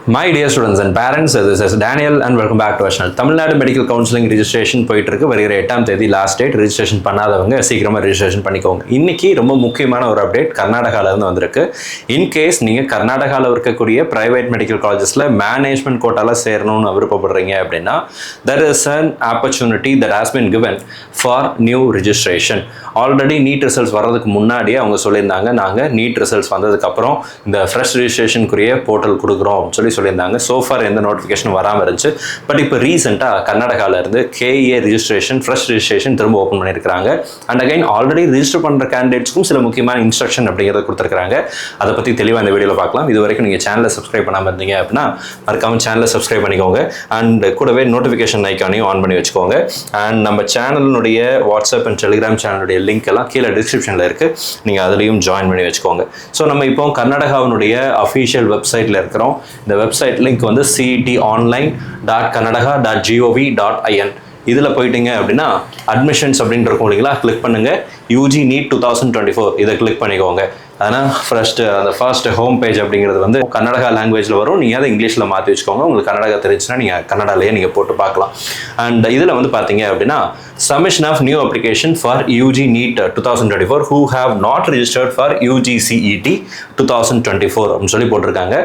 My dear students and parents, this is Daniel and welcome back to our channel. Tamil Nadu medical counselling registration போயிட்டு இருக்கு. வருகிற 8ஆம் தேதி last date. Registration பண்ணாதவங்க சீக்கிரமா ரிஜிஸ்ட்ரேஷன் பண்ணிக்கோங்க. இன்னைக்கு ரொம்ப முக்கியமான ஒரு அப்டேட் கர்நாடகால இருந்து வந்திருக்கு. இன் கேஸ் நீங்க கர்நாடகால இருக்கக்கூடிய பிரைவேட் மெடிக்கல் காலேஜஸ்ல மேனேஜ்மெண்ட் கோட்டால சேரணும்னு விருப்பப்படுறீங்க அப்படின்னா there is an opportunity that has been given for new registration. Already NEET results வர்றதுக்கு முன்னாடியே அவங்க சொல்லியிருந்தாங்க, நாங்கள் நீட் ரிசல்ட்ஸ் வந்ததுக்கப்புறம் இந்த ஃப்ரெஷ் ரிஜிஸ்ட்ரேஷனுக்குரிய போர்ட்டல் கொடுக்குறோம் சொல்லியிருந்தாங்க. சோஃபார் எந்த நோட்டிஃபிகேஷனும் வராமல் இருந்துச்சு. பட் இப்போ ரீசெண்டாக கர்நாடகாவில் இருந்து கேஏ ரிஜிஸ்ட்ரேஷன் ஃப்ரெஷ் ரிஜிஸ்ட்ரேஷன் திரும்ப ஓப்பன் பண்ணியிருக்காங்க. அண்ட் அகைன் ஆல்ரெடி ரிஜிஸ்டர் பண்ணுற கேண்டிடேட்ஸ்க்கும் சில முக்கியமான இன்ஸ்ட்ரக்ஷன் அப்படிங்கிறத கொடுத்துருக்காங்க. அதை பற்றி தெளிவாக இந்த வீடியோவில் பார்க்கலாம். இது வரைக்கும் நீங்கள் சேனலை சப்ஸ்கிரைப் பண்ணாமல் இருந்தீங்க அப்படின்னா மறக்காம சேனலை சப்ஸ்கிரைப் பண்ணிக்கோங்க. அண்ட் கூடவே நோட்டிஃபிகேஷன் ஐக்கானையும் ஆன் பண்ணி வச்சுக்கோங்க. அண்ட் நம்ம சேனலினுடைய வாட்ஸ்அப் அண்ட் டெலிகிராம் சேனலுடைய லிங்க் எல்லாம் கீழே டிஸ்கிரிப்ஷனில் இருக்குது, நீங்கள் அதுலேயும் ஜாயின் பண்ணி வச்சுக்கோங்க. ஸோ நம்ம இப்போ கர்நாடகாவினுடைய அஃபீஷியல் வெப்சைட்டில் இருக்கிறோம். இந்த வெப்சைட் லிங்க் வந்து cetonline.kannada.gov.in. இதில் போயிட்டீங்க அப்படின்னா அட்மிஷன்ஸ் அப்படின்னு இருக்கும் இல்லைங்களா, கிளிக் பண்ணுங்கள். யூஜி நீட் 2024 இதை கிளிக் பண்ணிக்கோங்க. ஆனால் அந்த ஃபர்ஸ்ட் ஹோம் பேஜ் அப்படிங்கிறது வந்து கன்னடகா லாங்குவேஜில் வரும். நீங்கள் அதை இங்கிலீஷில் மாற்றி வச்சுக்கோங்க. உங்களுக்கு கன்னடா தெரிஞ்சுன்னா நீங்கள் கன்னடாலேயே நீங்கள் போட்டு பார்க்கலாம். அண்ட் இதில் வந்து பார்த்தீங்க அப்படின்னா submission of new application for UG NEET 2024 who have not registered for UGCET 2024 அப்படின்னு சொல்லி போட்டிருக்காங்க.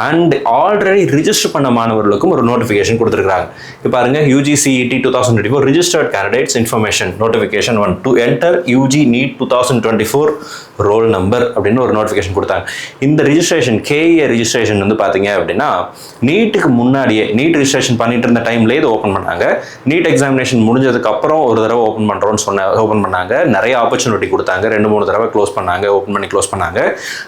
அண்ட் ஆல்ரெடி ரிஜிஸ்டர் பண்ண மாணவர்களுக்கும் ஒரு நோட்டிஃபிகேஷன் கொடுத்துருக்காங்க. இப்போ பாருங்க, UGCET 2024 registered candidates information notification 1 to enter UG NEET 2024 roll number அப்படின்னு ஒரு நோட்டிஃபிகேஷன் கொடுத்தாங்க. இந்த ரிஜிஸ்ட்ரேஷன் கேஏ ரிஜிஸ்ட்ரேஷன் வந்து பார்த்தீங்க அப்படின்னா நீட்டுக்கு முன்னாடியே நீட் ரிஜிஸ்ட்ரேஷன் பண்ணிட்டு இருந்த டைம்லேயே இது ஓப்பன் பண்ணாங்க. நீட் எக்ஸாமினேஷன் முடிஞ்சதுக்கு அப்புறம் ஒரு தடவை ஓப்பன் பண்ணுறோன்னு ஓப்பன் பண்ணாங்க. நிறைய ஆப்பர்ச்சுனிட்டி கொடுத்தாங்க. 2-3 தடவை க்ளோஸ் பண்ணாங்க, ஓப்பன் பண்ணி க்ளோஸ் பண்ணாங்க.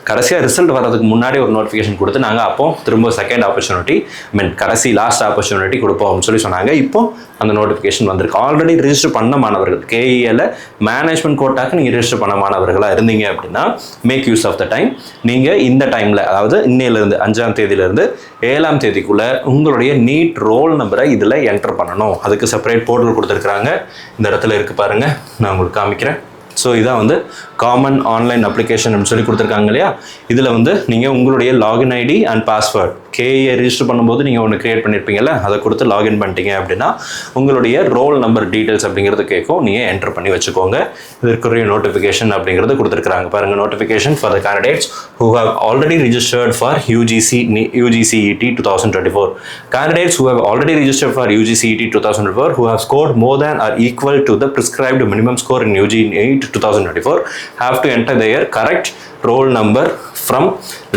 கடைசியாக ரிசல்ட் வரதுக்கு முன்னாடி ஒரு நோட்டிஃபிகேஷன் கொடுத்து நாங்கள் அப்போ திரும்ப செகண்ட் ஆப்பர்ச்சுனிட்டி கடைசி லாஸ்ட் ஆப்பர்ச்சுனிட்டி கொடுப்போம் அப்படின்னு சொன்னாங்க. இப்போ அந்த நோட்டிஃபிகேஷன் வந்திருக்கு. ஆல்ரெடி ரிஜிஸ்டர் பண்ண மாணவர்கள் கேஇஏல மேனேஜ்மெண்ட் கோட்டாக்கு நீங்கள் ரிஜிஸ்டர் பண்ண மாணவர்களாக இருந்தீங்க அப்படின்னா make use of the time. நீங்கள் இந்த டைமில், அதாவது இன்னையிலேருந்து 5ஆம் தேதியிலேருந்து 7ஆம் தேதிக்குள்ளே உங்களுடைய நீட் ரோல் நம்பரை இதில் என்டர் பண்ணணும். அதுக்கு செப்பரேட் போர்ட்டல் கொடுத்துருக்குறாங்க. இந்த இடத்துல இருக்குது பாருங்கள், நான் உங்களுக்கு காமிக்கிறேன். ஸோ இதான் வந்து காமன் ஆன்லைன் அப்ளிகேஷன் அப்படின்னு சொல்லி கொடுத்துருக்காங்க இல்லையா. இதில் வந்து நீங்கள் உங்களுடைய லாகின் ஐடி அண்ட் பாஸ்வேர்ட் கேஏ ரிஜிஸ்டர் பண்ணும்போது நீங்கள் ஒன்று க்ரியேட் பண்ணியிருப்பீங்கல்ல, அதை கொடுத்து லாகின் பண்ணிட்டீங்க அப்படின்னா உங்களுடைய ரோல் நம்பர் டீட்டெயில்ஸ் அப்படிங்கிறது கேட்கும். நீங்கள் என்டர் பண்ணி வச்சுக்கோங்க. இதற்குரிய நோட்டிஃபிகேஷன் அப்படிங்கிறது கொடுத்துருக்காங்க பாருங்கள். Notification for the candidates who have already registered for UGCET 2024. Candidates who have already registered for UGCET 2024 who have scored more than or equal to the prescribed minimum score in UG NEET 2024 have to enter their correct roll number from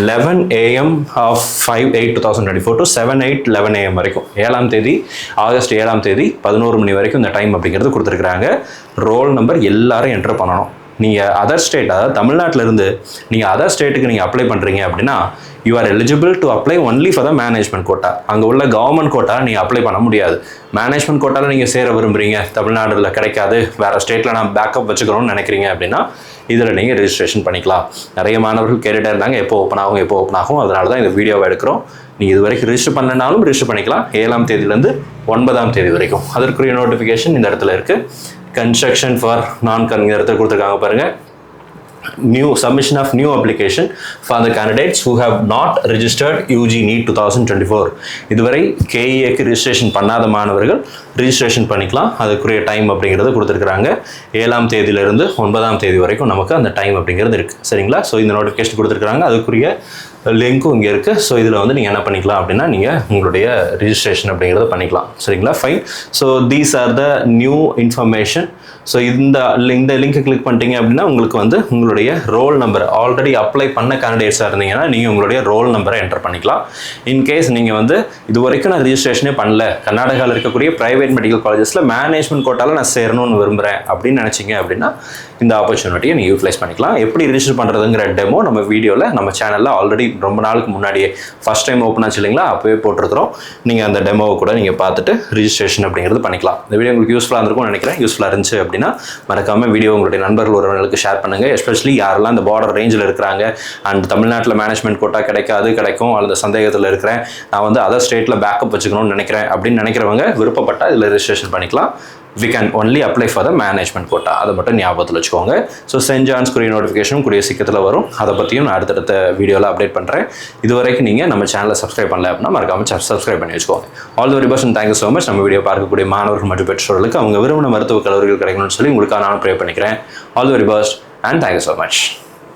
11 AM of 5/8/2024 to 7/8/11 AM வரைக்கும், 7ஆம் தேதி August 7ஆம் தேதி 11 மணி வரைக்கும் இந்த time அப்படிங்கிறது கொடுத்துருக்குறாங்க. Roll number எல்லாரும் என்டர் பண்ணணும். நீங்கள் அதர் ஸ்டேட், அதாவது தமிழ்நாட்டில் இருந்து நீங்கள் அதர் ஸ்டேட்டுக்கு நீங்கள் அப்ளை பண்ணுறீங்க அப்படின்னா you are eligible to apply only for the management quota. அங்கே உள்ள கவர்மெண்ட் கோட்டாவில் நீங்கள் அப்ளை பண்ண முடியாது. மேனேஜ்மெண்ட் கோட்டாவில் நீங்கள் சேர விரும்புகிறீங்க, தமிழ்நாட்டில் கிடைக்காது, வேறு ஸ்டேட்டில் நான் பேக்கப் வச்சுக்கணும்னு நினைக்கிறீங்க அப்படின்னா இதில் நீங்கள் ரெஜிஸ்ட்ரேஷன் பண்ணிக்கலாம். நிறைய மாணவர்கள் கேட்டுகிட்டே இருந்தாங்க எப்போ ஓப்பன் ஆகும். அதனால தான் இந்த வீடியோவை எடுக்கிறோம். நீங்கள் இது வரைக்கும் ரிஜிஸ்டர் பண்ணனாலும் ரிஜிஸ்டர் பண்ணிக்கலாம். 7ஆம் தேதியிலேருந்து 9ஆம் தேதி வரைக்கும். அதற்குரிய நோட்டிஃபிகேஷன் இந்த இடத்துல இருக்குது. கன்ஸ்ட்ரக்ஷன் ஃபார் நான் இந்த இடத்துல கொடுத்துருக்காங்க பாருங்கள். New submission of new application for the candidates who have not registered UG NEET 2024. இதுவரை கேஇஏக்கு ரிஜிஸ்ட்ரேஷன் பண்ணாத மாணவர்கள் ரிஜிஸ்ட்ரேஷன் பண்ணிக்கலாம். அதுக்குரிய டைம் அப்படிங்கிறது கொடுத்துருக்குறாங்க. 7ஆம் தேதியிலிருந்து 9ஆம் தேதி வரைக்கும் நமக்கு அந்த டைம் அப்படிங்கிறது இருக்குது. சரிங்களா? ஸோ இந்த நோட்டிஃபிகேஷன் கொடுத்துருக்குறாங்க. அதுக்குரிய லிங்க்கும் இங்கே இருக்குது. ஸோ இதில் வந்து நீங்கள் என்ன பண்ணிக்கலாம் அப்படின்னா நீங்கள் உங்களுடைய ரிஜிஸ்ட்ரேஷன் அப்படிங்கிறத பண்ணிக்கலாம். சரிங்களா? Fine. So these are the new information. So இந்த லிங்க்கை கிளிக் பண்ணிட்டீங்க அப்படின்னா உங்களுக்கு வந்து உங்களுடைய ரோல் நம்பர் ஆல்ரெடி அப்ளை பண்ண கேண்டிடேட்ஸாக இருந்தீங்கன்னா நீங்கள் உங்களுடைய ரோல் நம்பரை என்டர் பண்ணிக்கலாம். இன்கேஸ் நீங்கள் வந்து இது வரைக்கும் நான் ரிஜிஸ்ட்ரேஷனே பண்ணல, கர்நாடகாவில் இருக்கக்கூடிய ப்ரைவேட் மெடிக்கல் காலேஜஸில் மேனேஜ்மெண்ட் கோட்டாவில் நான் சேரணும்னு விரும்புகிறேன் அப்படின்னு நினச்சிங்க அப்படின்னா இந்த ஆப்பர்ச்சுனிட்டியை நீங்கள் யூட்டிலைஸ் பண்ணிக்கலாம். எப்படி ரிஜிஸ்டர் பண்ணுறதுங்கிற டெமோ நம்ம வீடியோவில் நம்ம சேனலில் ஆல்ரெடி ரொம்ப நாளுக்கு முன்னாடியே ஃபஸ்ட் டைம் ஓப்பன் ஆச்சு இல்லைங்களா, அப்போவே போட்டிருக்கிறோம். நீங்கள் அந்த டெமோவை கூட நீங்கள் பார்த்துட்டு ரிஜிஸ்ட்ரேஷன் அப்படிங்கிறது பண்ணிக்கலாம். இந்த வீடியோ உங்களுக்கு யூஸ்ஃபுல்லாக இருந்திருக்கும்னு நினைக்கிறேன். யூஸ்ஃபுல்லாக இருந்துச்சு அப்படின்னா மறக்காமல் வீடியோ உங்களுடைய நண்பர்கள் உறவினர்களுக்கு ஷேர் பண்ணுங்கள். எஸ்பெஷலி யாரெல்லாம் இந்த பார்டர் ரேஞ்சில் இருக்கிறாங்க அண்ட் தமிழ்நாட்டில் மேனேஜ்மெண்ட் கோட்டா கிடைக்கும் அல்லது சந்தேகத்தில் இருக்கிறேன், நான் வந்து அதர் ஸ்டேட்டில் பேக்கப் வச்சுக்கணும்னு நினைக்கிறேன் அப்படின்னு நினைக்கிறவங்க விருப்பப்பட்டால் இதில் ரிஜிஸ்ட்ரேஷன் பண்ணிக்கலாம். we can only apply for the management quota. அதை மட்டும் ஞாபகத்தில் வச்சுக்கோங்க. ஸோ சென்ட் ஜான்ஸ் குரிய நோட்டிஃபிகேஷனும் கூடிய சீக்கிரத்தில் வரும். அதை பற்றியும் நான் அடுத்தடுத்த வீடியோவில் அப்டேட் பண்ணுறேன். இது வரைக்கும் நீங்கள் நம்ம சேனலை சப்ஸ்கிரைப் பண்ணல அப்படின்னா மறக்காமல் சப்ஸ்கிரைப் பண்ணி வச்சுக்கோங்க. All the very best and thank you so much. நம்ம வீடியோ பார்க்கக்கூடிய மாணவர்கள் மற்றும் பெற்றோர்களுக்கு அவங்க விரும்பின மருத்துவ கல்லூரிகள் கிடைக்கணும்னு சொல்லி உங்களுக்காக நான் ப்ரே பண்ணிக்கிறேன். All the very best and thank you so much.